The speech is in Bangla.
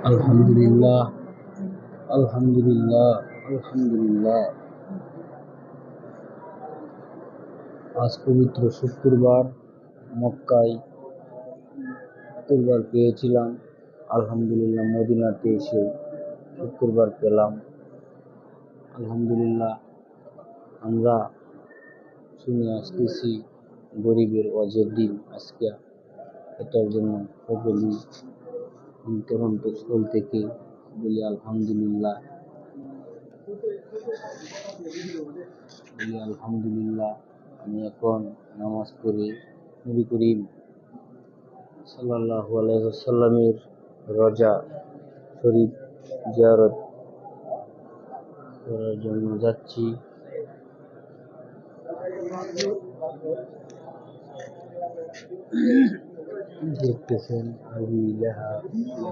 আলহামদুলিল্লাহ, আলহামদুলিল্লাহ, আলহামদুলিল্লাহ। আজ পবিত্র শুক্রবার, মক্কায় শুক্রবার পেয়েছিলাম। আলহামদুলিল্লাহ, মদিনাতে এসে শুক্রবার পেলাম। আলহামদুলিল্লাহ। আমরা শুনে আসতেছি গরিবের অজের দিন আজকে। এটার জন্য সকলেই অন্তরস্থল থেকে বলি আলহামদুলিল্লাহ, আলহামদুলিল্লাহ। আমি এখন নামাজ পড়ে নবী করিম সাল্লাল্লাহু আলাইহি ওয়াসাল্লামের রওজা শরীফ জিয়ারত করার জন্য যাচ্ছি। দেখতেছেন আরবি লেখা।